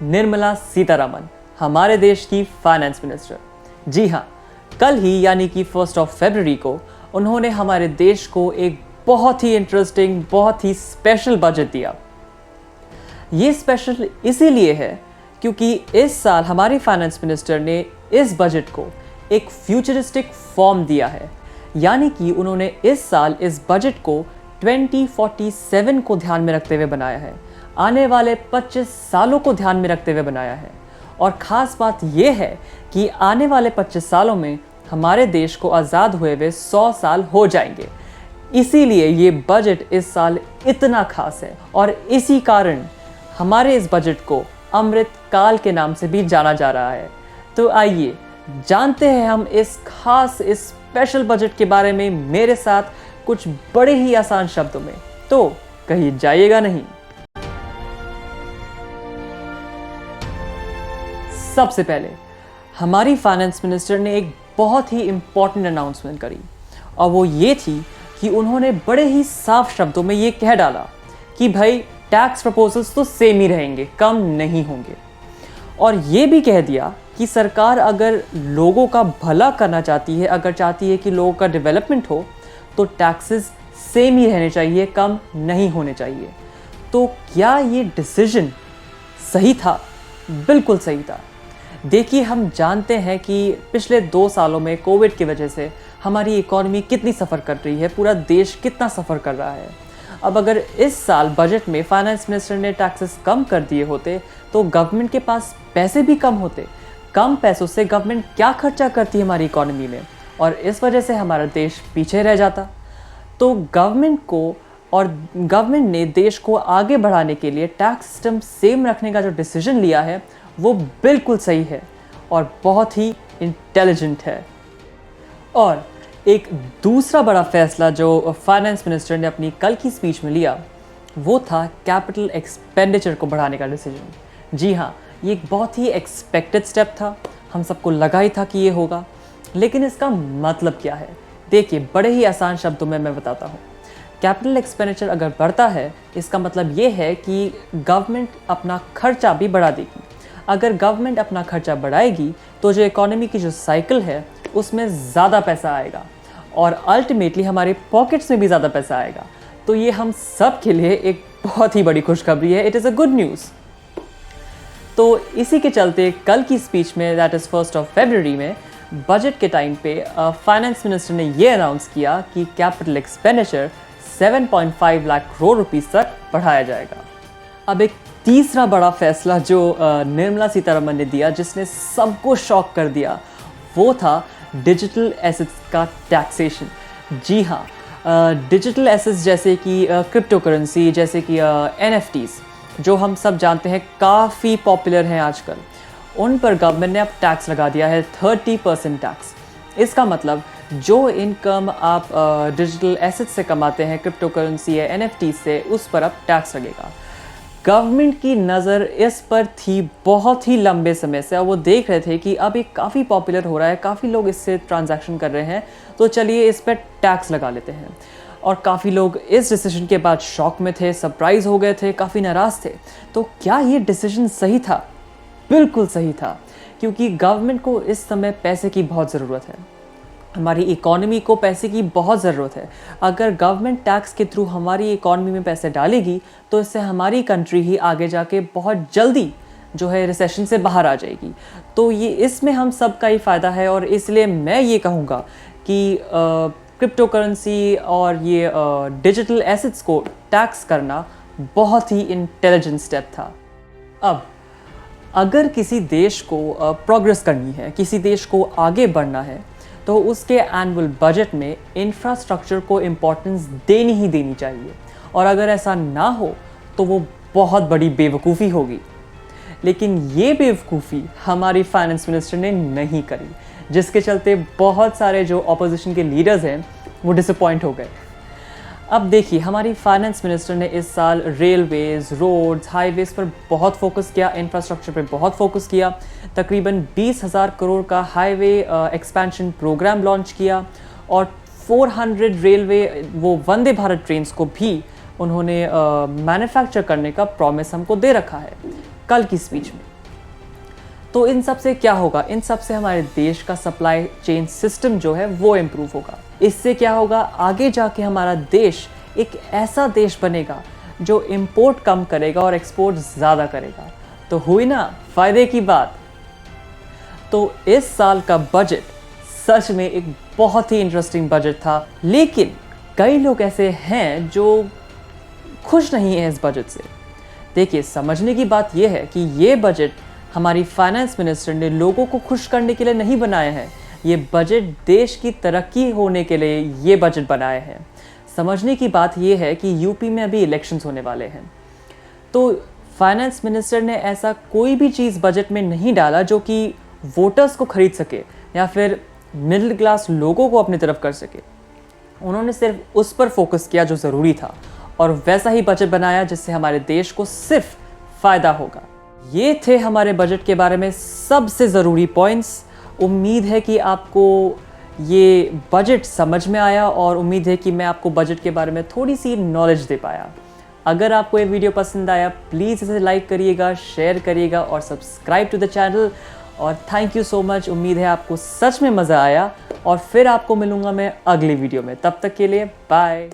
निर्मला सीतारमण, हमारे देश की फाइनेंस मिनिस्टर। जी हाँ, कल ही यानी कि 1 फरवरी को उन्होंने हमारे देश को एक बहुत ही इंटरेस्टिंग, बहुत ही स्पेशल बजट दिया। ये स्पेशल इसीलिए है क्योंकि इस साल हमारे फाइनेंस मिनिस्टर ने इस बजट को एक फ्यूचरिस्टिक फॉर्म दिया है, यानी कि उन्होंने इस साल इस बजट को 2047 को ध्यान में रखते हुए बनाया है, आने वाले 25 सालों को ध्यान में रखते हुए बनाया है। और ख़ास बात यह है कि आने वाले 25 सालों में हमारे देश को आज़ाद हुए हुए 100 साल हो जाएंगे। इसीलिए ये बजट इस साल इतना खास है और इसी कारण हमारे इस बजट को अमृत काल के नाम से भी जाना जा रहा है। तो आइए जानते हैं हम इस स्पेशल बजट के बारे में मेरे साथ कुछ बड़े ही आसान शब्दों में। तो कहीं जाइएगा नहीं। सबसे पहले हमारी फाइनेंस मिनिस्टर ने एक बहुत ही इंपॉर्टेंट अनाउंसमेंट करी और वो ये थी कि उन्होंने बड़े ही साफ शब्दों में ये कह डाला कि भाई टैक्स प्रपोजल्स तो सेम ही रहेंगे, कम नहीं होंगे। और ये भी कह दिया कि सरकार अगर लोगों का भला करना चाहती है, अगर चाहती है कि लोगों का डेवलपमेंट हो, तो टैक्सेस सेम ही रहने चाहिए, कम नहीं होने चाहिए। तो क्या ये डिसीजन सही था? बिल्कुल सही था। देखिए, हम जानते हैं कि पिछले 2 सालों में कोविड की वजह से हमारी इकॉनमी कितनी सफ़र कर रही है, पूरा देश कितना सफ़र कर रहा है। अब अगर इस साल बजट में फाइनेंस मिनिस्टर ने टैक्सेस कम कर दिए होते तो गवर्नमेंट के पास पैसे भी कम होते। कम पैसों से गवर्नमेंट क्या खर्चा करती है हमारी इकॉनमी में, और इस वजह से हमारा देश पीछे रह जाता। तो गवर्नमेंट ने देश को आगे बढ़ाने के लिए टैक्स सिस्टम सेम रखने का जो डिसीजन लिया है वो बिल्कुल सही है और बहुत ही इंटेलिजेंट है। और एक दूसरा बड़ा फैसला जो फाइनेंस मिनिस्टर ने अपनी कल की स्पीच में लिया वो था कैपिटल एक्सपेंडिचर को बढ़ाने का डिसीजन। जी हाँ, ये एक बहुत ही एक्सपेक्टेड स्टेप था, हम सबको लगा ही था कि ये होगा। लेकिन इसका मतलब क्या है? देखिए, बड़े ही आसान शब्दों में मैं बताता हूँ। कैपिटल एक्सपेंडिचर अगर बढ़ता है, इसका मतलब ये है कि गवर्नमेंट अपना खर्चा भी बढ़ा देगी। अगर गवर्नमेंट अपना खर्चा बढ़ाएगी तो जो इकोनॉमी की जो साइकिल है उसमें ज़्यादा पैसा आएगा और अल्टीमेटली हमारे पॉकेट्स में भी ज़्यादा पैसा आएगा। तो ये हम सब के लिए एक बहुत ही बड़ी खुशखबरी है। It is a good news. तो इसी के चलते कल की स्पीच में, दैट इज़ 1 फरवरी में, बजट के टाइम पे फाइनेंस मिनिस्टर ने ये अनाउंस किया कि capital expenditure 7.5 lakh crore rupees तक बढ़ाया जाएगा। अब एक तीसरा बड़ा फैसला जो निर्मला सीतारमण ने दिया, जिसने सबको शॉक कर दिया, वो था डिजिटल एसेट्स का टैक्सेशन। जी हाँ, डिजिटल एसेट्स जैसे कि क्रिप्टो करेंसी, जैसे कि NFTs, जो हम सब जानते हैं काफ़ी पॉपुलर हैं आजकल, उन पर गवर्नमेंट ने अब टैक्स लगा दिया है, 30% टैक्स। इसका मतलब जो इनकम आप डिजिटल एसेट्स से कमाते हैं, क्रिप्टो करेंसी या NFTs से, उस पर अब टैक्स लगेगा। गवर्नमेंट की नज़र इस पर थी बहुत ही लंबे समय से और वो देख रहे थे कि अब ये काफ़ी पॉपुलर हो रहा है, काफ़ी लोग इससे ट्रांजैक्शन कर रहे हैं, तो चलिए इस पर टैक्स लगा लेते हैं। और काफ़ी लोग इस डिसीजन के बाद शॉक में थे, सरप्राइज़ हो गए थे, काफ़ी नाराज़ थे। तो क्या ये डिसीजन सही था? बिल्कुल सही था, क्योंकि गवर्नमेंट को इस समय पैसे की बहुत ज़रूरत है, हमारी इकॉनमी को पैसे की बहुत ज़रूरत है। अगर गवर्नमेंट टैक्स के थ्रू हमारी इकॉनमी में पैसे डालेगी तो इससे हमारी कंट्री ही आगे जाके बहुत जल्दी जो है रिसेशन से बाहर आ जाएगी। तो ये इसमें हम सब का ही फ़ायदा है और इसलिए मैं ये कहूँगा कि क्रिप्टो करेंसी और ये डिजिटल एसेट्स को टैक्स करना बहुत ही इंटेलिजेंट स्टेप था। अब अगर किसी देश को प्रोग्रेस करनी है, किसी देश को आगे बढ़ना है, तो उसके एनुअल बजट में इंफ्रास्ट्रक्चर को इम्पोर्टेंस देनी ही देनी चाहिए। और अगर ऐसा ना हो तो वो बहुत बड़ी बेवकूफ़ी होगी। लेकिन ये बेवकूफ़ी हमारी फाइनेंस मिनिस्टर ने नहीं करी, जिसके चलते बहुत सारे जो ऑपोजिशन के लीडर्स हैं वो डिसअपॉइंट हो गए। अब देखिए, हमारी फाइनेंस मिनिस्टर ने इस साल रेलवेज़, रोड्स, हाईवेज़ पर बहुत फोकस किया, इंफ्रास्ट्रक्चर पर बहुत फोकस किया। तकरीबन 20,000 करोड़ का हाईवे एक्सपेंशन प्रोग्राम लॉन्च किया और 400 रेलवे वो वंदे भारत ट्रेन्स को भी उन्होंने मैन्युफैक्चर करने का प्रॉमिस हमको दे रखा है कल की स्पीच में। तो इन सब से क्या होगा, इन सब से हमारे देश का सप्लाई चेन सिस्टम जो है वो इम्प्रूव होगा। इससे क्या होगा, आगे जाके हमारा देश एक ऐसा देश बनेगा जो इंपोर्ट कम करेगा और एक्सपोर्ट ज़्यादा करेगा। तो हुई ना फ़ायदे की बात। तो इस साल का बजट सच में एक बहुत ही इंटरेस्टिंग बजट था, लेकिन कई लोग ऐसे हैं जो खुश नहीं हैं इस बजट से। देखिए, समझने की बात यह है कि ये बजट हमारी फाइनेंस मिनिस्टर ने लोगों को खुश करने के लिए नहीं बनाया है। ये बजट देश की तरक्की होने के लिए ये बजट बनाए हैं। समझने की बात यह है कि यूपी में अभी इलेक्शंस होने वाले हैं, तो फाइनेंस मिनिस्टर ने ऐसा कोई भी चीज़ बजट में नहीं डाला जो कि वोटर्स को खरीद सके या फिर मिडिल क्लास लोगों को अपनी तरफ कर सके। उन्होंने सिर्फ उस पर फोकस किया जो ज़रूरी था और वैसा ही बजट बनाया जिससे हमारे देश को सिर्फ फ़ायदा होगा। ये थे हमारे बजट के बारे में सबसे ज़रूरी पॉइंट्स। उम्मीद है कि आपको ये बजट समझ में आया और उम्मीद है कि मैं आपको बजट के बारे में थोड़ी सी नॉलेज दे पाया। अगर आपको ये वीडियो पसंद आया प्लीज़ इसे लाइक करिएगा, शेयर करिएगा और सब्सक्राइब टू द चैनल। और थैंक यू सो मच। उम्मीद है आपको सच में मज़ा आया और फिर आपको मिलूँगा मैं अगली वीडियो में। तब तक के लिए बाय।